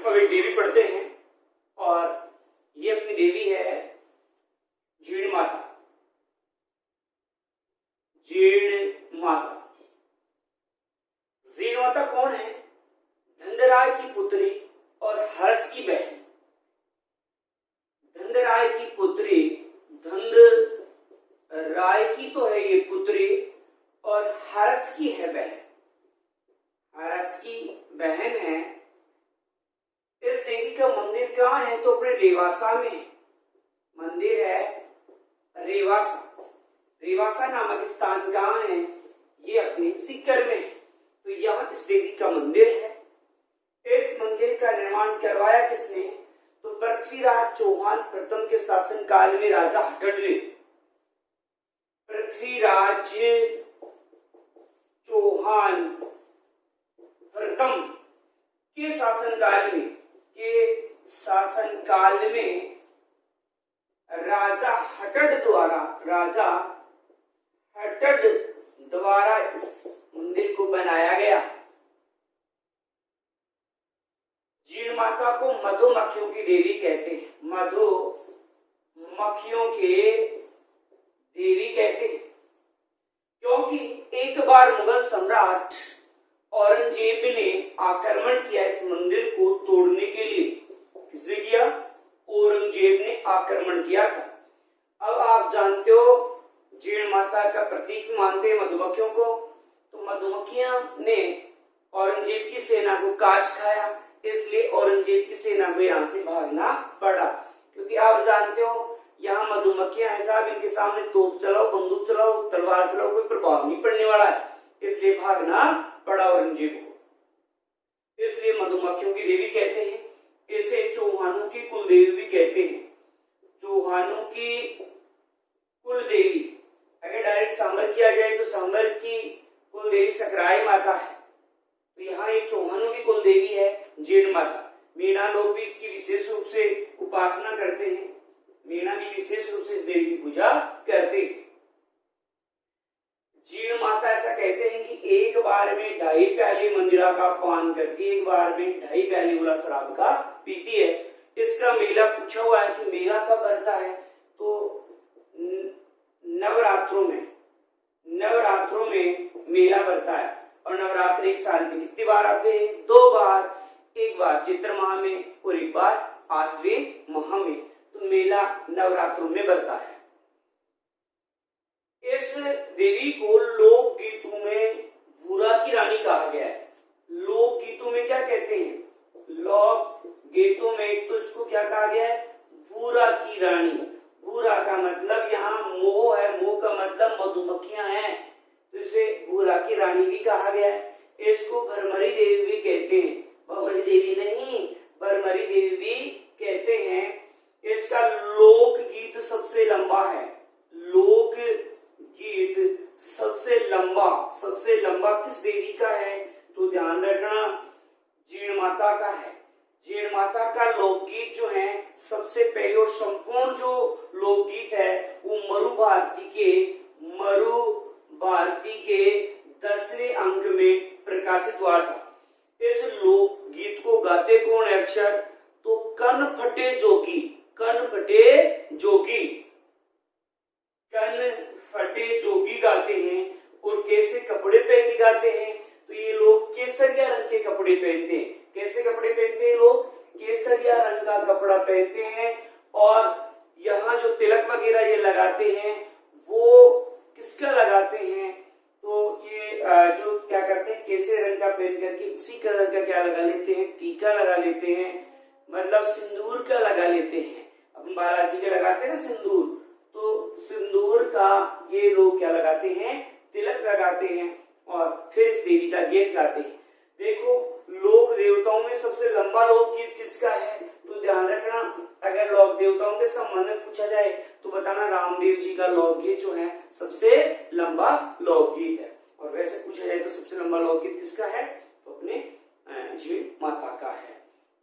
अब एक देवी पढ़ते हैं और ये अपनी देवी है जीर्ण माता। जीर्ण माता, जीर्ण माता कौन है? धनराय की पुत्री और हर्ष की बहन। धनराय की पुत्री, धनराय की तो है ये पुत्री और हर्ष की है बहन। हर्ष की बहन है। इस देवी का मंदिर कहाँ है? तो अपने रेवासा में मंदिर है। रेवासा, रेवासा नामक स्थान कहाँ है? ये अपने सीकर में है। तो यहाँ इस देवी का मंदिर है। इस मंदिर का निर्माण करवाया किसने? तो पृथ्वीराज चौहान प्रथम के शासन काल में राजा हटड़ले, पृथ्वीराज चौहान प्रथम के शासनकाल में राजा हटड़ द्वारा इस मंदिर को बनाया गया। जीर्ण माता को मधुमक्खियों की देवी कहते हैं। मधुमक्खियों के देवी कहते हैं क्योंकि एक बार मुगल सम्राट औरंगजेब ने आक्रमण किया इस मंदिर को तोड़ने के लिए। किसने किया? औरंगजेब ने आक्रमण किया था। अब आप जानते हो जीर्ण माता का प्रतीक मानते हैं मधुमक्खियों को। तो मधुमक्खियां ने औरंगजेब की सेना को काट खाया, इसलिए औरंगजेब की सेना को यहाँ से भागना पड़ा। क्योंकि आप जानते हो यहाँ मधुमक्खियां हैं साहब, इनके सामने तोप चलाओ, बंदूक चलाओ, तलवार चलाओ, कोई प्रभाव नहीं पड़ने वाला है, इसलिए भागना पड़ा औरंगजेब को। इसलिए मधुमक्खियों की देवी कहते हैं। इसे चौहानों की कुलदेवी भी कहते हैं। चौहानों की कुलदेवी, अगर डायरेक्ट सांबर किया जाए तो सांबर की कुलदेवी सकराई माता है। तो यहाँ एक चौहानों की कुलदेवी है जीर्ण माता। मीणा लोग भी इसकी विशेष रूप से उपासना करते हैं। मीणा भी विशेष रूप से इस देवी की पूजा करते हैं। जीर्ण माता ऐसा कहते हैं कि एक बार में 2.5 प्याले मंदिरा का पान करती है। एक बार में 2.5 प्याले वाला शराब का पीती है। इसका मेला पूछा हुआ है कि मेला कब भरता है? तो नवरात्रों में मेला भरता है। और नवरात्रि एक साल में कितनी बार आते हैं? 2 बार। एक बार चैत्र माह में और एक बार आश्विन माह में। तो मेला नवरात्रों में भरता है। इस देवी को लोक गीतों में भूरा की रानी कहा गया है। लोक गीतों में क्या कहते हैं? लोक गीतों में तो इसको क्या कहा गया है? भूरा की रानी। भूरा का मतलब यहाँ मोह है, मोह का मतलब मधुमक्खियां हैं, तो इसे भूरा की रानी भी कहा गया है। इसको भरमरी देवी भी कहते हैं। भरमरी देवी नहीं, भरमरी देवी भी कहते हैं। इसका लोक गीत सबसे लंबा है। लोक गीत सबसे लंबा किस देवी का है? तो ध्यान रखना, जीर्ण माता का है। जीर्ण माता का लोकगीत जो है सबसे पहले और संपूर्ण जो लोकगीत है वो मरु भारती के 10वें अंक में प्रकाशित हुआ था। इस लोकगीत को गाते कौन है? अक्षर तो कन फटे जोगी। कन फटे जोगी गाते हैं। और कैसे कपड़े पहन के गाते हैं? तो ये लोग केसरिया रंग के कपड़े पहनते हैं। कैसे कपड़े पहनते हैं लोग? केसरिया रंग का कपड़ा पहनते हैं। और यहाँ जो तिलक वगैरह ये लगाते हैं वो किसका लगाते हैं? तो ये जो क्या करते हैं, केसरी रंग का पहन करके उसी कलर का क्या लगा लेते हैं? टीका लगा लेते हैं, मतलब सिंदूर का लगा लेते हैं। अपन बालाजी के लगाते हैं ना सिंदूर, तो सिंदूर का ये लोग क्या लगाते हैं? तिलक लगाते हैं और फिर इस देवी का गीत गाते हैं। देखो लोक देवताओं में सबसे लंबा लोकगीत किसका है? तो ध्यान रखना, अगर लोक देवताओं के संबंध में पूछा जाए तो बताना रामदेव जी का लोकगीत जो है सबसे लंबा लोकगीत है। और वैसे पूछा जाए तो सबसे लंबा लोकगीत किसका है? तो अपने जीर्ण माता का है।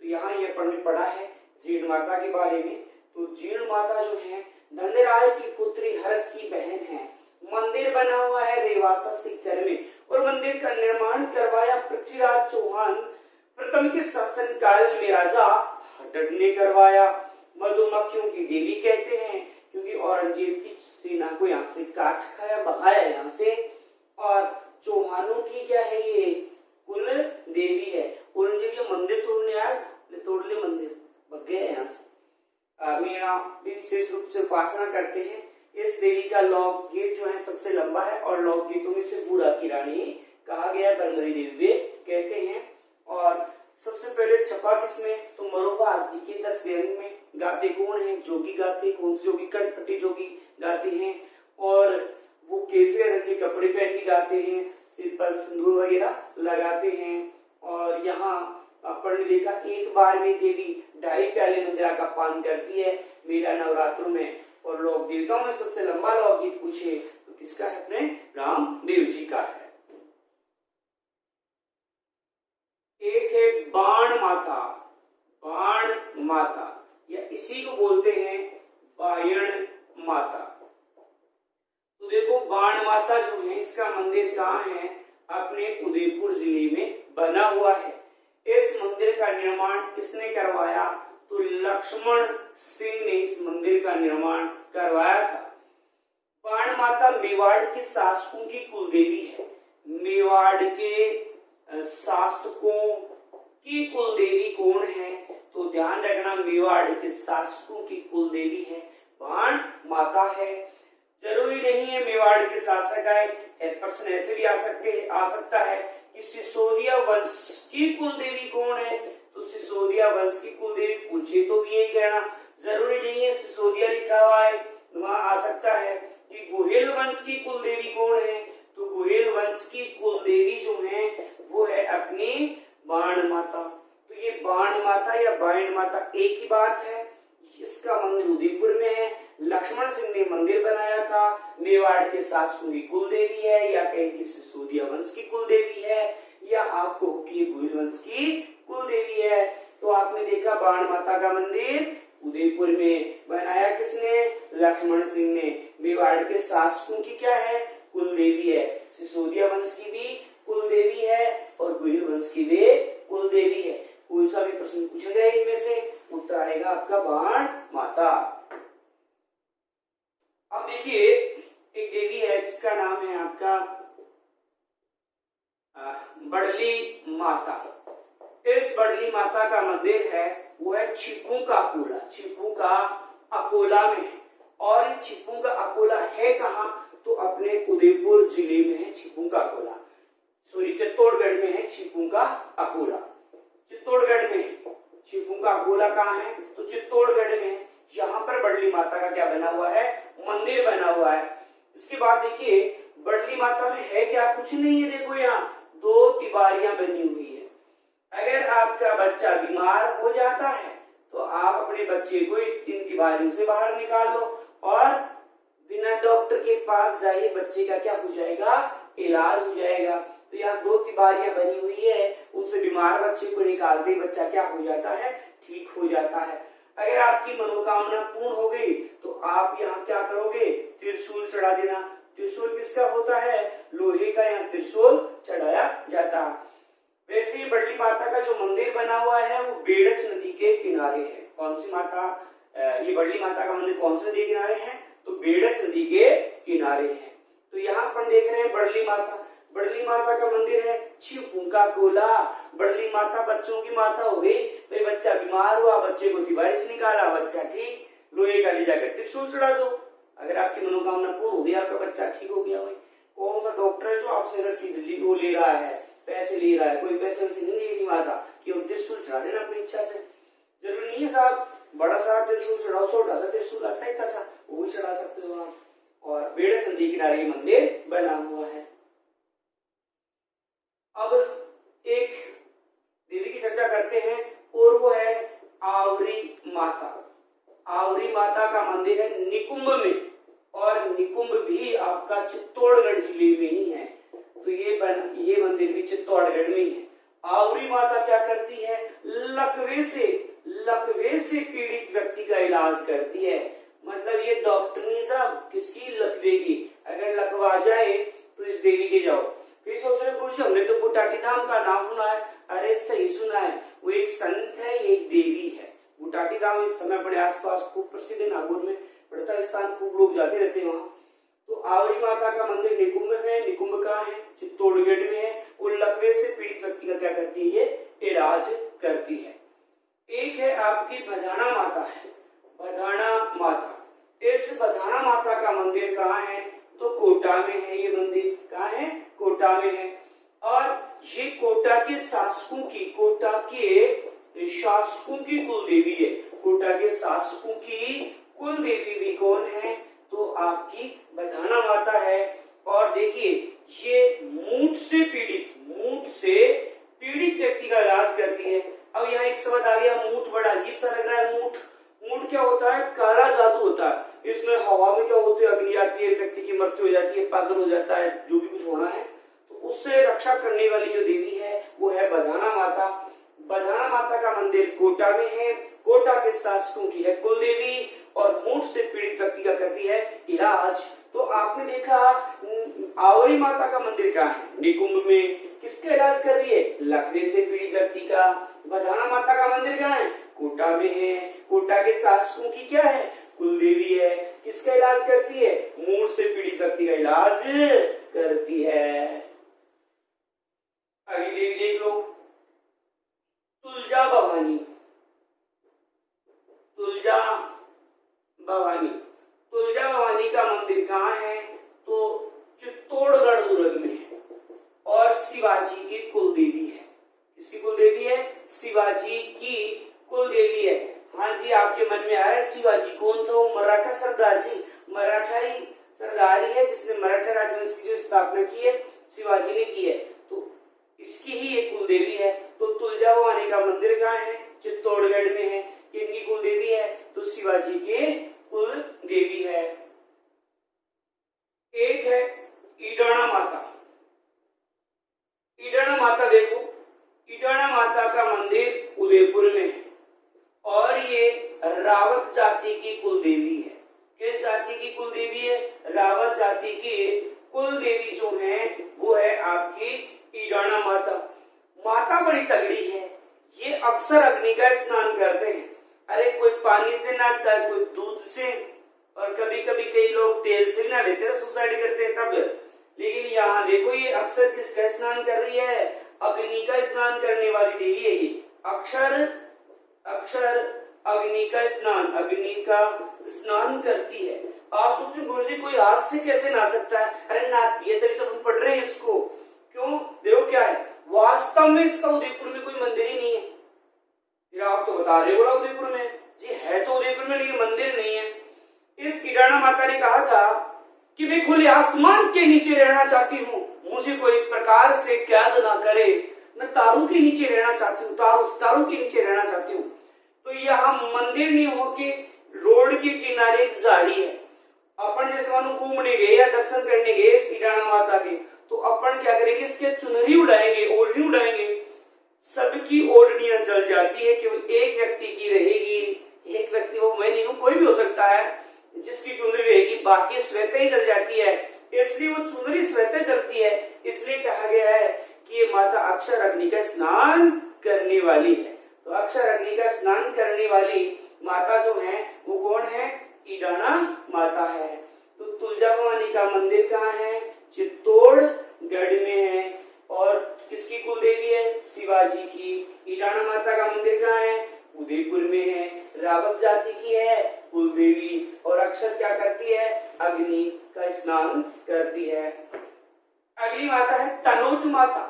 तो यहाँ ये पढ़ा है जीर्ण माता के बारे में। तो जीर्ण माता जो है धनराय की पुत्री, हर्ष की बहन है। मंदिर बना हुआ है रेवासा सीकर में और मंदिर का निर्माण करवाया पृथ्वीराज चौहान प्रथम के शासनकाल में राजा हटड़ ने करवाया। मधुमक्खियों की देवी कहते हैं क्योंकि औरंगजेब की सेना को यहाँ से काट खाया, भगाया यहाँ से। और चौहानों की क्या है, ये कुल देवी है। औरंगजेब ये मंदिर तोड़ने आया था, तोड़ ले मंदिर, भग गया यहाँ से। मीणा भी विशेष रूप से उपासना करते हैं। इस देवी का लोकगीत जो है सबसे लंबा है और लोकगीतों में से बूढ़ा की रानी कहा गया, बंगरी देवी कहते हैं। और सबसे पहले छपा किसमें, तो मरोबा आरती के 10 व्यंग में। गाते कौन है, जोगी गाते, कौन से जोगी, कंठपट्टी जोगी गाते हैं। और वो केसरिया रंग के कपड़े पहन के गाते हैं, सिर पर सिंदूर वगैरह लगाते हैं। और यहाँ अपन ने देखा एक बार में देवी 2.5 प्याले मंदिरा का पान करती है मेला नवरात्रों में। और लोक देवताओं में सबसे लंबा लोकगीत पूछे तो किसका है, अपने रामदेव जी का है। एक है बाण माता, बाण माता या इसी को बोलते हैं बायण माता। तो देखो बाण माता जो है इसका मंदिर कहाँ है, अपने उदयपुर जिले में बना हुआ है। इस मंदिर का निर्माण किसने करवाया, तो लक्ष्मण सिंह ने इस मंदिर का निर्माण करवाया था। बाण माता मेवाड़ के शासकों की कुलदेवी है। मेवाड़ के शासकों की कुलदेवी कौन है, तो ध्यान रखना मेवाड़ के शासकों की कुलदेवी है बाण माता है। जरूरी नहीं है मेवाड़ के शासक आए, प्रश्न ऐसे भी आ सकता है कि सिसोदिया वंश की कुलदेवी कौन है, तो सिसोदिया वंश की कुलदेवी पूछे तो भी यही कहना, जरूरी नहीं है सिसोदिया लिखा हुआ है, वहां आ सकता है कि गोहेल वंश की कुलदेवी कौन है, तो गोहेल वंश की कुलदेवी जो है वो है अपनी बाण माता। तो ये बाण माता या बायण माता एक ही बात है। इसका मंदिर उदयपुर में है। लक्ष्मण सिंह ने मंदिर बनाया था। मेवाड़ के शासकों की कुलदेवी है, या कहीं की सिसोदिया वंश की कुलदेवी है, या आपको की गोहिल वंश की कुलदेवी है। तो आपने देखा बाण माता का मंदिर उदयपुर में बनाया किसने, लक्ष्मण सिंह ने। मेवाड़ के शासकों की क्या है, कुलदेवी है। सिसोदिया वंश की भी कुलदेवी है और गोहिल वंश की भी कुलदेवी है। कोई सा भी प्रश्न पूछा जाए इनमें से, उत्तर आएगा आपका बाण माता। अब देखिए एक देवी है जिसका नाम है आपका बड़ली माता। इस बड़ली माता का मंदिर है वो है छिपू का अकोला, छिपू का अकोला में है। और छिपू का अकोला है कहाँ, तो अपने उदयपुर जिले में है छिपू का अकोला। सॉरी चित्तौड़गढ़ में है छिपू का अकोला, चित्तौड़गढ़ में है। छिपू का अकोला कहाँ है, तो चित्तौड़गढ़ में है। यहाँ पर बड़ली माता का क्या बना हुआ है, मंदिर बना हुआ है। इसके बाद देखिए बड़ली माता में है क्या, कुछ नहीं है। देखो यहाँ 2 तिवारियां बनी हुई है। अगर आपका बच्चा बीमार हो जाता है तो आप अपने बच्चे को इन तिवारियों से बाहर निकाल लो और बिना डॉक्टर के पास जाए बच्चे का क्या हो जाएगा, इलाज हो जाएगा। तो यहाँ 2 तिवारियां बनी हुई है, उनसे बीमार बच्चे को निकालते बच्चा क्या हो जाता है, ठीक हो जाता है। अगर आपकी मनोकामना पूर्ण हो गई तो आप यहाँ क्या करोगे, त्रिशूल चढ़ा देना। त्रिशूल किसका होता है, लोहे का यहाँ त्रिशूल चढ़ाया जाता है। वैसे ही बड़ली माता का जो मंदिर बना हुआ है वो बेड़च नदी के किनारे है। कौन सी माता, ये बड़ली माता का मंदिर कौन सी नदी के किनारे है, तो बेड़च नदी के किनारे है। तो यहाँ पर देख रहे हैं बड़ली माता, बड़ली माता का मंदिर है छिपू का अकोला। बड़ली माता बच्चों की माता हो गई। भाई बच्चा बीमार हुआ, बच्चे को तिवारी से निकाला, बच्चा ठीक, लोहे का ले जाकर त्रिशूल चढ़ा दो। अगर आपकी मनोकामना पूर्ण हो गई, आपका बच्चा ठीक हो गया। भाई कौन सा डॉक्टर है जो आपसे रसीद वो ले रहा है, पैसे ले रहा है, कोई पैसे से नहीं देगी माता कि हम त्रिशूल चढ़ा देना अपनी इच्छा से। जरूरी नहीं है साहब बड़ा सा त्रिशूल चढ़ाओ, छोटा सा त्रिशूल आता है सा वो भी चढ़ा सकते हो आप। और बेड़च नदी किनारे मंदिर बना हुआ है। अब एक देवी की चर्चा करते हैं और वो है आवरी माता। आवरी माता का मंदिर है निकुंभ में, और निकुंभ भी आपका चित्तौड़गढ़ जिले में ही है। तो ये मंदिर भी चित्तौड़गढ़ में ही है। आवरी माता क्या करती है, लकवे से पीड़ित व्यक्ति का इलाज करती है। मतलब ये डॉक्टरनी साहब किसकी, लकवे की। अगर लकवा जाए तो इस देवी के जाओ। फिर सोच रहे गुरु जी हमने तो बुटाटी धाम का नाम सुना है। अरे सही सुना है, हूँ इस समय अपने आसपास खूब प्रसिद्ध है, नागौर में पड़ता स्थान, खूब लोग जाते रहते हैं वहाँ। तो आवरी माता का मंदिर निकुंभ में है। निकुंभ कहाँ है? चित्तौड़गढ़ में है। और लकवे से पीड़ित व्यक्ति का क्या करती है? ये इलाज करती है। एक है आपकी बधाना माता है, बधाना माता। इस बधाना माता का मंदिर कहाँ है? तो कोटा में है। ये मंदिर कहाँ है? कोटा में है। और ये कोटा के शासकों की, कोटा के शासकों की कुल देवी है। कोटा के शासकों की कुल देवी भी कौन है? तो आपकी बधाना माता है। और देखिए ये मूठ से पीड़ित व्यक्ति का इलाज करती है। अब यहाँ एक शब्द आ गया मूठ, बड़ा अजीब सा लग रहा है। मूठ क्या होता है? काला जादू होता है। इसमें हवा में क्या होती है? अग्नि आती है, व्यक्ति की मृत्यु हो जाती है, पागल हो जाता है, जो भी कुछ होना है, तो उससे रक्षा करने वाली जो देवी है वो है बधाना माता। बधाना माता का मंदिर कोटा में है। कोटा के शासकों की है कुल देवी और मूठ से पीड़ित व्यक्ति का करती है इलाज। तो आपने देखा आवरी माता का मंदिर कहाँ है? निकुंभ में। किसका इलाज कर रही है? लकवे से पीड़ित व्यक्ति का। बधाना माता का मंदिर कहाँ है? कोटा में है। कोटा के शासकों की क्या है? कुल देवी है। किसका इलाज करती है? मूठ से पीड़ित व्यक्ति का इलाज करती है। अगली देवी देख लो, तुलजा भवानी। तुलजा भवानी, तुलजा भवानी का मंदिर कहाँ है? तो चित्तौड़गढ़ दुर्ग में है। और शिवाजी की कुल देवी है। किसकी कुल देवी है? शिवाजी की कुल देवी है। हाँ जी, आपके मन में आ रहा है शिवाजी कौन सा? वो मराठा सरदार जी, मराठाई सरदार ही है जिसने मराठा राजवंश की जो स्थापना की है, शिवाजी ने की है। तो इसकी ही एक कुल देवी है। तो तुलजा भवानी का मंदिर कहाँ है? चित्तौड़गढ़ में है। किनकी कुल देवी है? तो शिवाजी की कुल देवी है। एक है ईडाणा माता। ईडाणा माता देखो, ईडाणा माता का मंदिर उदयपुर में है। और ये रावत जाति की कुल देवी है। किस जाति की कुल देवी है? रावत जाति की कुल देवी जो है वो है आपकी ईडाणा माता। माता बड़ी तगड़ी है। ये अक्सर अग्नि का स्नान करते हैं। अरे कोई पानी से नहाता है, कोई दूध से, और कभी कभी कई लोग तेल से नहा लेते हैं, सुसाइड करते हैं तब। लेकिन यहाँ देखो ये अक्सर किसका स्नान कर रही है? अग्नि का स्नान करने वाली देवी है ये। अक्षर अग्नि का स्नान करती है। आप सोचते गुरुजी कोई आग से कैसे नहा सकता है? अरे नहाती है, तभी तो हम पढ़ रहे हैं इसको। क्यों? देखो क्या है, वास्तव में इसका उदयपुर में कोई मंदिर ही नहीं है। फिर आप तो बता रहे हो उदयपुर में जी है, तो उदयपुर में लेकिन मंदिर नहीं है। इस ईडाणा माता ने कहा था कि मैं खुले आसमान के नीचे रहना चाहती हूँ, मुझे कोई इस प्रकार से कैद ना करे, मैं तारों के नीचे रहना चाहती हूँ, तारों के नीचे रहना चाहती हूँ। तो यहाँ मंदिर नहीं हो के रोड के किनारे एक झाड़ी है। अपन जैसे मानो घूमने गए या दर्शन करने गए ईडाणा माता के, तो अपन क्या करेंगे? इसके चुनरी उड़ाएंगे, ओढ़नी उड़ाएंगे। सबकी ओढ़नियां जल जाती है, केवल एक व्यक्ति की रहेगी। एक व्यक्ति, वो मैं नहीं हूं, कोई भी हो सकता है, जिसकी चुनरी रहेगी, बाकी श्वेता ही जल जाती है। इसलिए वो चुनरी श्वेता जलती है। इसलिए कहा गया है कि ये माता अक्षर अग्नि का स्नान करने वाली है। तो अक्षर अग्नि का स्नान करने वाली माता जो है वो कौन है? ईडाणा माता है। तो तुलजा भवानी का मंदिर कहाँ है? चित्तौड़गढ़ में है। और किसकी कुल देवी है? शिवाजी की। ईडाणा माता का मंदिर कहाँ है? उदयपुर में है। रावत जाति की है कुल देवी। और अक्षर क्या करती है? अग्नि का स्नान करती है। अगली माता है तनोट माता।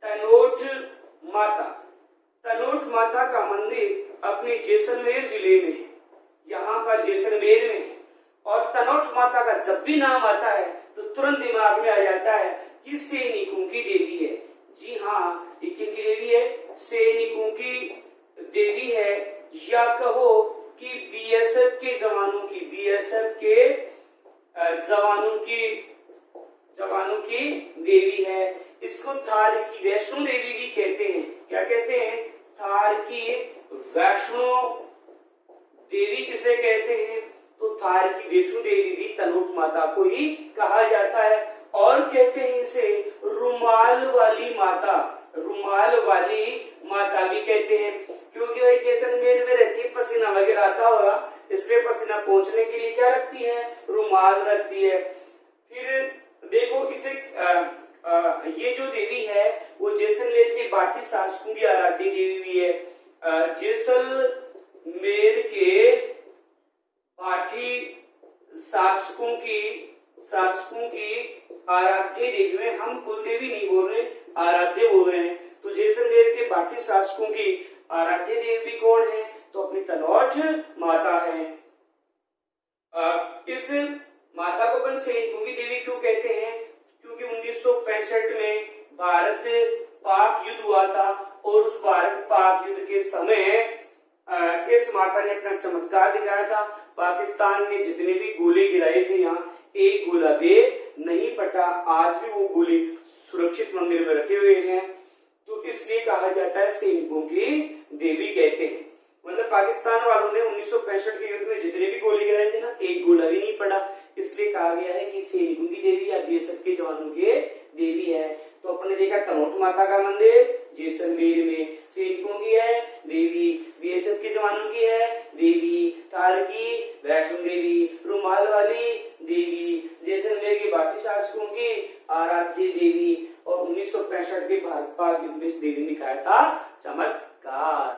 तनोट माता, तनोट माता का मंदिर अपने जैसलमेर जिले में है। यहाँ पर जैसलमेर में है। और तनोट माता का जब भी नाम आता है तो तुरंत दिमाग में आ जाता है कि सैनिकों की देवी है। जी हाँ, ये किनकी देवी है? सैनिकों की देवी है, या कहो कि बीएसएफ के जवानों की, बीएसएफ के जवानों की देवी है। इसको थार की वैष्णो देवी भी कहते हैं। क्या कहते हैं? थार की वैष्णो देवी किसे कहते हैं? तो थार की वैष्णो देवी भी तनोट माता को ही कहा जाता है। और कहते हैं इसे रुमाल वाली माता, रुमाल वाली माता भी कहते हैं, क्योंकि भाई जैसलमेर में रहती है, पसीना वगैरह आता होगा, इसलिए पसीना पहुंचने के लिए क्या रखती है, रुमाल रखती है। फिर देखो इसे ये जो देवी है वो जैसलमेर के बाटी शासकों की आराध्य देवी भी है। जैसलमेर के बाटी शासकों की आराध्य देवी में, हम कुल देवी नहीं बोल रहे, आराध्य बोल रहे हैं। तो जैसलमेर के बाटी शासकों की आराध्य देवी कौन है, तो अपनी तनौट माता है। इस माता को अपन सैनिकों की देवी क्यों कहते हैं, क्योंकि 1965 में भारत पाक युद्ध हुआ था और उस भारत पाक युद्ध के समय इस माता ने अपना चमत्कार दिखाया था। पाकिस्तान ने जितने भी गोले गिराए थे, यहाँ एक गोला भी नहीं फटा। आज भी वो गोले सुरक्षित मंदिर में रखे हुए हैं। तो इसलिए कहा जाता है सैनिकों की देवी कहते हैं। मतलब पाकिस्तान वालों ने 1965 के युद्ध में जितने भी गोले गिराए थे ना, एक गोला भी नहीं पड़ा। इसलिए कहा गया है कि सैनिकों की देवी या बीएसएफ के जवानों के देवी है। तो अपने देखा तनोट माता का मंदिर जैसलमेर में सैनिकों की है देवी, बीएसएफ के जवानों की है देवी, तार की वैष्णो देवी, रुमाल वाली देवी, जैसलमेर के बाकी शासकों की आराध्य देवी, और 1965 के भारत पाक युद्ध में इस देवी ने दिखाया था चमत्कार।